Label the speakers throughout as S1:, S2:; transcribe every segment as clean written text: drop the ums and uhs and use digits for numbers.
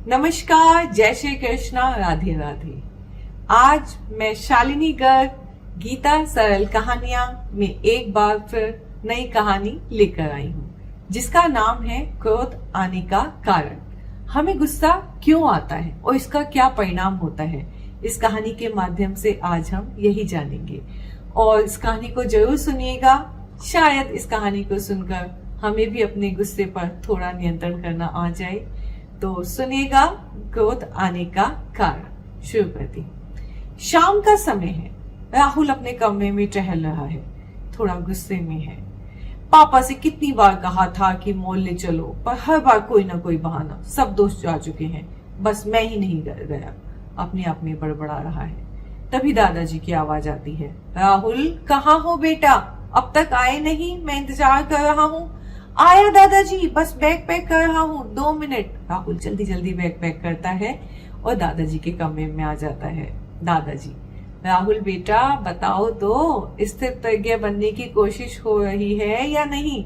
S1: नमस्कार, जय श्री कृष्णा, राधे राधे। आज मैं शालिनी गर्ग गीता सरल कहानियां में एक बार फिर नई कहानी लेकर आई हूँ, जिसका नाम है क्रोध आने का कारण। हमें गुस्सा क्यों आता है और इसका क्या परिणाम होता है, इस कहानी के माध्यम से आज हम यही जानेंगे। और इस कहानी को जरूर सुनिएगा, शायद इस कहानी को सुनकर हमें भी अपने गुस्से पर थोड़ा नियंत्रण करना आ जाए। तो सुनिएगा क्रोध आने का कारण। शुरू करती। शाम का समय है। राहुल अपने कमरे में टहल रहा है, थोड़ा गुस्से में है। पापा से कितनी बार कहा था कि मॉल ले चलो, पर हर बार कोई ना कोई बहाना। सब दोस्त जा चुके हैं, बस मैं ही नहीं गया। अपने आप में बड़बड़ा रहा है। तभी दादाजी की आवाज आती है, राहुल कहाँ हो बेटा, अब तक आए नहीं, मैं इंतजार कर रहा हूँ। आया दादाजी, बस बैग पैक कर रहा हूँ, 2 मिनट। राहुल जल्दी जल्दी बैग पैक करता है और दादाजी के कमरे में आ जाता है। दादाजी, राहुल बेटा बताओ तो, स्थिर प्रज्ञ बनने की कोशिश हो रही है या नहीं?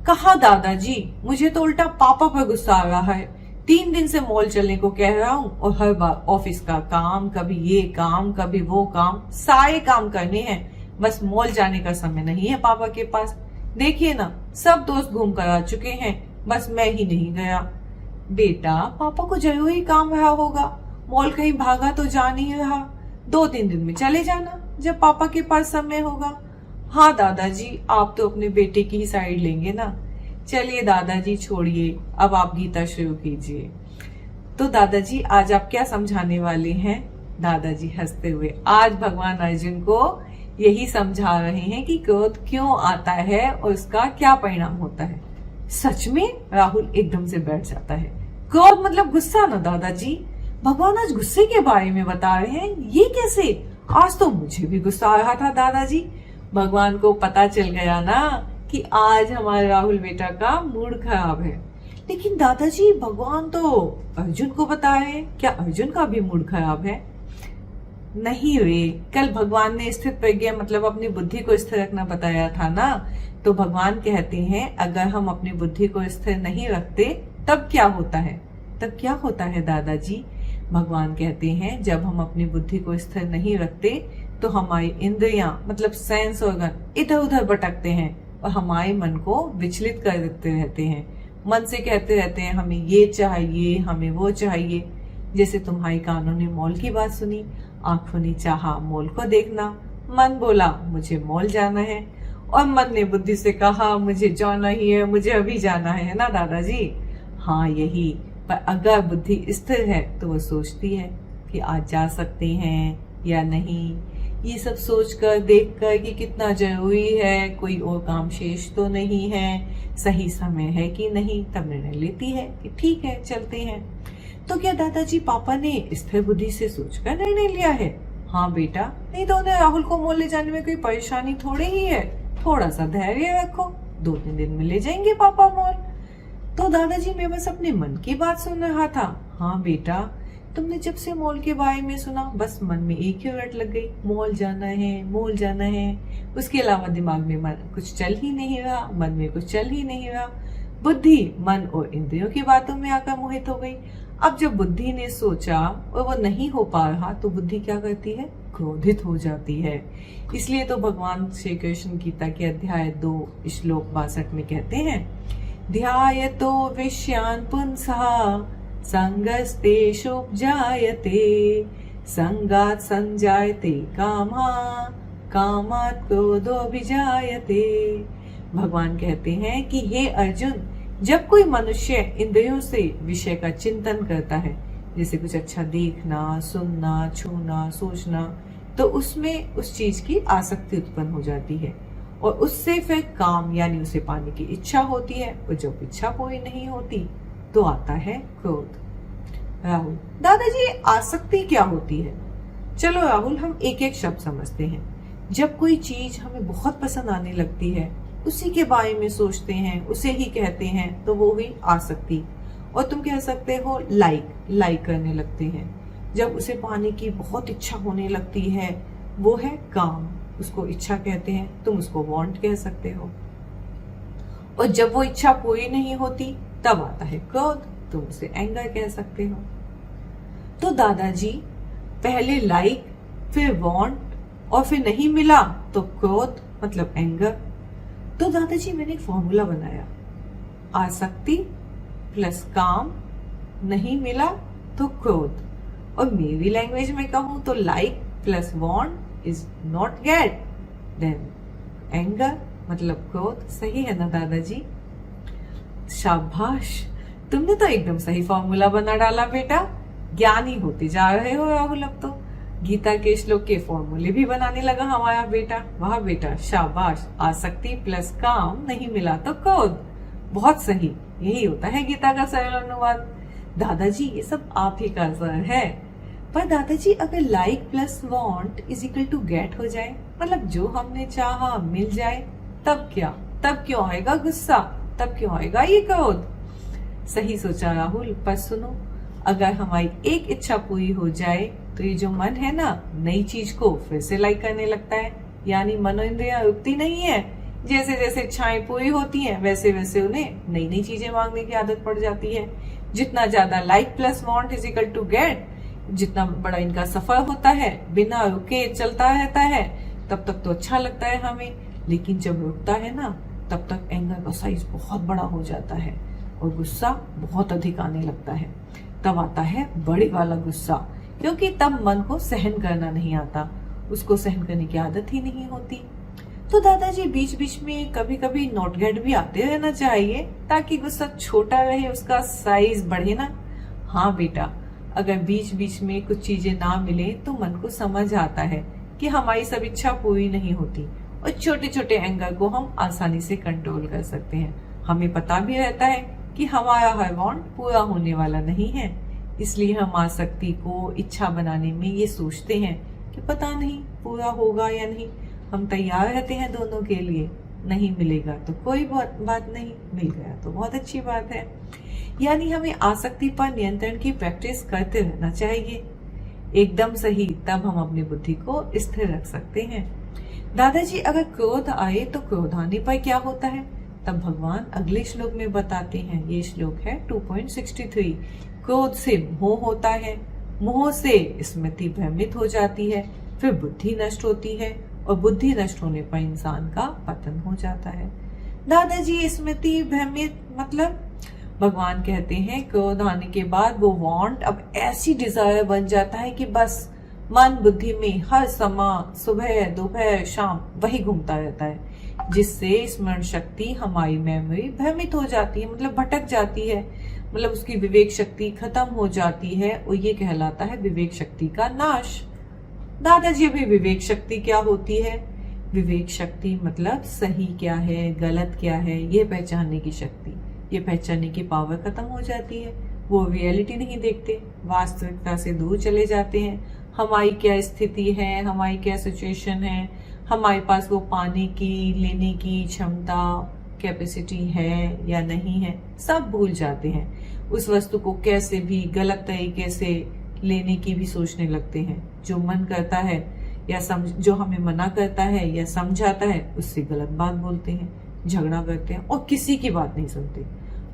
S1: कहा दादाजी, मुझे तो उल्टा पापा पर गुस्सा आ रहा है। 3 दिन से मॉल चलने को कह रहा हूँ और हर बार ऑफिस का काम, कभी ये काम कभी वो काम, सारे काम करने हैं। बस मॉल जाने का समय नहीं है पापा के पास। देखिए ना, सब दोस्त घूम कर आ चुके हैं, बस मैं ही नहीं गया। बेटा, पापा को जरूरी काम रहा होगा, मॉल कहीं भागा तो जा नहीं रहा। 2-3 दिन में चले जाना, जब पापा के पास समय होगा। हाँ दादाजी, आप तो अपने बेटे की ही साइड लेंगे ना। चलिए दादाजी छोड़िए, अब आप गीता शुरू कीजिए। तो दादाजी आज आप क्या समझाने वाले हैं? दादाजी हंसते हुए आज भगवान अर्जुन को यही समझा रहे हैं कि क्रोध क्यों आता है और उसका क्या परिणाम होता है। सच में? राहुल एकदम से बैठ जाता है। क्रोध मतलब गुस्सा ना दादाजी? भगवान आज गुस्से के बारे में बता रहे हैं, ये कैसे? आज तो मुझे भी गुस्सा आ रहा था दादाजी। भगवान को पता चल गया ना कि आज हमारे राहुल बेटा का मूड खराब है। लेकिन दादाजी, भगवान तो अर्जुन को बता रहे हैं, क्या अर्जुन का भी मूड खराब है? नहीं रे, कल भगवान ने स्थिर प्रज्ञा मतलब अपनी बुद्धि को स्थिर रखना बताया था ना। तो भगवान कहते हैं अगर हम अपनी बुद्धि को स्थिर नहीं रखते तब क्या होता है? तब क्या होता है दादाजी? भगवान कहते हैं जब हम अपनी बुद्धि को स्थिर नहीं रखते तो हमारी इंद्रियां मतलब सेंस ऑर्गन इधर उधर भटकते हैं और हमारे मन को विचलित कर देते रहते हैं। मन से कहते रहते हैं हमें ये चाहिए, हमें वो चाहिए। जैसे तुम्हारी कानों ने मॉल की बात सुनी, आंखों ने चाहा मॉल को देखना, मन बोला मुझे मॉल जाना है, और मन ने बुद्धि से कहा मुझे जाना ही है, मुझे अभी जाना है ना दादाजी? हाँ यही। पर अगर बुद्धि स्थिर है तो वो सोचती है कि आज जा सकते हैं या नहीं, ये सब सोचकर देखकर कि कितना जरूरी है, कोई और काम शेष तो नहीं है, सही समय है कि नहीं, तब निर्णय लेती है कि ठीक है चलते हैं। तो क्या दादाजी पापा ने स्थिर बुद्धि से सोचकर निर्णय लिया है? हाँ बेटा, नहीं तो उन्हें राहुल को मॉल ले जाने में कोई परेशानी थोड़ी ही है। थोड़ा सा धैर्य रखो, 2-3 दिन में ले जाएंगे पापा मॉल। तो दादाजी मैं बस अपने मन की बात सुन रहा था। हाँ बेटा, तुमने जब से मॉल के बारे में सुना बस मन में एक ही रट लग गई, मॉल जाना है, मॉल जाना है। उसके अलावा दिमाग में कुछ चल ही नहीं रहा, मन में कुछ चल ही नहीं रहा। बुद्धि मन और इंद्रियों की बातों में आकर मोहित हो गई। अब जब बुद्धि ने सोचा और वो नहीं हो पा रहा तो बुद्धि क्या करती है? क्रोधित हो जाती है। इसलिए तो भगवान श्री कृष्ण गीता के अध्याय 2 श्लोक 62 में कहते हैं, ध्यायतो विषयान् पुंसः संगस्तेषुपजायते संगात् संजायते कामः कामात् क्रोधोऽभिजायते। भगवान कहते हैं कि हे अर्जुन, जब कोई मनुष्य इंद्रियों से विषय का चिंतन करता है, जैसे कुछ अच्छा देखना, सुनना, छूना, सोचना, तो उसमें उस चीज की आसक्ति उत्पन्न हो जाती है और उससे फिर काम यानी उसे पाने की इच्छा होती है, और जब इच्छा पूरी नहीं होती तो आता है क्रोध। राहुल, दादाजी आसक्ति क्या होती है? चलो राहुल, हम एक एक शब्द समझते हैं। जब कोई चीज हमें बहुत पसंद आने लगती है, उसी के बारे में सोचते हैं, उसे ही कहते हैं, तो वो हुई आसक्ति। और तुम कह सकते हो लाइक करने लगते हैं। जब उसे पाने की बहुत इच्छा होने लगती है, वो है काम, उसको इच्छा कहते हैं, तुम उसको वांट कह सकते हो। और जब वो इच्छा पूरी नहीं होती तब आता है क्रोध। तुम उसे एंगर कह सकते हो। तो दादाजी पहले लाइक, फिर वांट और फिर नहीं मिला तो क्रोध मतलब एंगर। तो दादाजी मैंने एक फॉर्मूला बनाया, आसक्ति प्लस काम, नहीं मिला तो क्रोध। और मेरी लैंग्वेज में कहूं तो like plus want is not get, then anger मतलब क्रोध। सही है ना दादाजी? शाबाश, तुमने तो एकदम सही फॉर्मूला बना डाला बेटा। ज्ञानी होते जा रहे हो राहुल। अब तो गीता के श्लोक के फॉर्मूले भी बनाने लगा हमारा बेटा। वाह बेटा, शाबाश। आसक्ति प्लस काम, नहीं मिला तो क्रोध। बहुत सही, यही होता है गीता का सरल अनुवाद। दादाजी ये सब आप ही का असर है। पर दादाजी अगर like plus want is equal to get हो जाए, मतलब जो हमने चाहा मिल जाए, तब क्या? तब क्यों आएगा गुस्सा? तब क्यों आएगा ये क्रोध? सही सोचा राहुल। पर सुनो, अगर हमारी एक इच्छा पूरी हो जाए तो ये जो मन है ना, नई चीज को फिर से लाइक करने लगता है। यानी मनोइंद्रियां रुकती नहीं है। जैसे जैसे इच्छाएं पूरी होती हैं वैसे वैसे उन्हें नई नई चीजें मांगने की आदत पड़ जाती है। जितना ज्यादा like plus want is equal to get, जितना बड़ा इनका सफर होता है, बिना रुके चलता रहता है, तब तक तो अच्छा लगता है हमें। लेकिन जब रुकता है ना, तब तक एंगर का साइज बहुत बड़ा हो जाता है और गुस्सा बहुत अधिक आने लगता है। तब आता है बड़े वाला गुस्सा, क्योंकि तब मन को सहन करना नहीं आता, उसको सहन करने की आदत ही नहीं होती। तो दादाजी बीच बीच में कभी कभी नॉट गेट भी आते रहना चाहिए, ताकि गुस्सा छोटा रहे, उसका साइज बढ़े ना। हाँ बेटा, अगर बीच बीच में कुछ चीजें ना मिले तो मन को समझ आता है कि हमारी सब इच्छा पूरी नहीं होती, और छोटे छोटे एंगर को हम आसानी से कंट्रोल कर सकते हैं। हमें पता भी रहता है कि हमारा हर वांट पूरा होने वाला नहीं है, इसलिए हम आसक्ति को इच्छा बनाने में ये सोचते हैं कि पता नहीं पूरा होगा या नहीं। हम तैयार रहते हैं दोनों के लिए। नहीं मिलेगा तो कोई बात नहीं, मिल गया तो बहुत अच्छी बात है। यानी हमें आसक्ति पर नियंत्रण की प्रैक्टिस करते रहना चाहिए। एकदम सही, तब हम अपनी बुद्धि को स्थिर रख सकते हैं। दादाजी अगर क्रोध आए तो क्रोध आने पर क्या होता है, तब भगवान अगले श्लोक में बताते हैं। ये श्लोक है 2.63। क्रोध से मोह होता है, मोह से स्मृति भ्रमित हो जाती है, फिर बुद्धि नष्ट होती है, और बुद्धि नष्ट होने पर इंसान का पतन हो जाता है। दादाजी स्मृति भ्रमित मतलब भगवान कहते हैं क्रोध आने के बाद वो वांट अब ऐसी डिजायर बन जाता है कि बस मन बुद्धि में हर समय सुबह दोपहर शाम वही घूमता रहता है, जिससे स्मरण शक्ति हमारी मेमोरी भ्रमित हो जाती है, मतलब भटक जाती है, मतलब उसकी विवेक शक्ति खत्म हो जाती है, और ये कहलाता है विवेक शक्ति का नाश। दादाजी अभी विवेक शक्ति क्या होती है? विवेक शक्ति मतलब सही क्या है गलत क्या है ये पहचानने की शक्ति। ये पहचानने की पावर खत्म हो जाती है। वो रियलिटी नहीं देखते, वास्तविकता से दूर चले जाते हैं। हमारी क्या स्थिति है, हमारी क्या सिचुएशन है, हमारे पास वो पाने की लेने की क्षमता कैपेसिटी है या नहीं है, सब भूल जाते हैं। उस वस्तु को कैसे भी गलत तरीके से लेने की भी सोचने लगते हैं। जो मन करता है या जो हमें मना करता है या समझाता है, उससे गलत बात बोलते हैं, झगड़ा करते हैं और किसी की बात नहीं सुनते।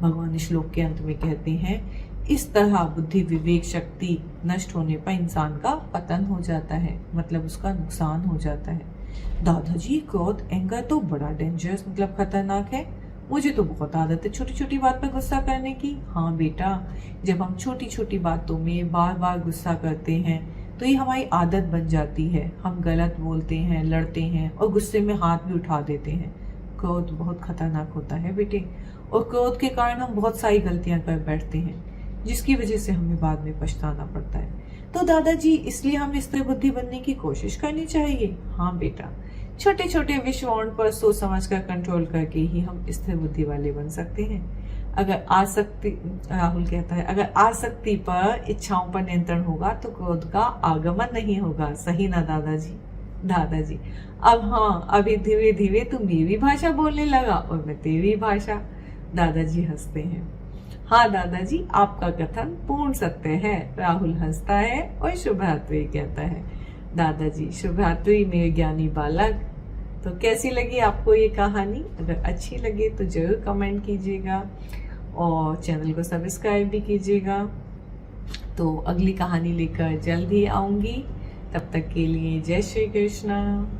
S1: भगवान श्लोक के अंत में कहते हैं, इस तरह बुद्धि विवेक शक्ति नष्ट होने पर इंसान का पतन हो जाता है, मतलब उसका नुकसान हो जाता है। दादाजी क्रोध एंगर तो बड़ा डेंजरस मतलब खतरनाक है। मुझे तो बहुत आदत है छोटी छोटी बात पर गुस्सा करने की। हाँ बेटा, जब हम छोटी छोटी बातों में बार बार गुस्सा करते हैं तो ये हमारी आदत बन जाती है। हम गलत बोलते हैं, लड़ते हैं और गुस्से में हाथ भी उठा देते हैं। क्रोध बहुत खतरनाक होता है बेटे, और क्रोध के कारण हम बहुत सारी गलतियां कर बैठते हैं, जिसकी वजह से हमें बाद में पछताना पड़ता है। तो दादाजी इसलिए हमें स्थिर बुद्धि बनने की कोशिश करनी चाहिए। हाँ बेटा, छोटे छोटे विश्वाण पर सोच समझ कर कंट्रोल करके ही हम स्थिर बुद्धि वाले बन सकते हैं। अगर आसक्ति, राहुल कहता है, अगर आसक्ति पर इच्छाओं पर नियंत्रण होगा तो क्रोध का आगमन नहीं होगा। सही ना दादाजी? दादाजी अब हाँ, अभी धीरे धीरे तू मेरी भाषा बोलने लगा और मैं तेरी भाषा। दादाजी हंसते हैं। हाँ दादाजी, आपका कथन पूर्ण सत्य है। राहुल हंसता है और शुभरात्रि कहता है। दादाजी शुभरात्रि मेरे ज्ञानी बालक। तो कैसी लगी आपको ये कहानी? अगर अच्छी लगे तो जरूर कमेंट कीजिएगा, और चैनल को सब्सक्राइब भी कीजिएगा। तो अगली कहानी लेकर जल्द ही आऊंगी। तब तक के लिए जय श्री कृष्णा।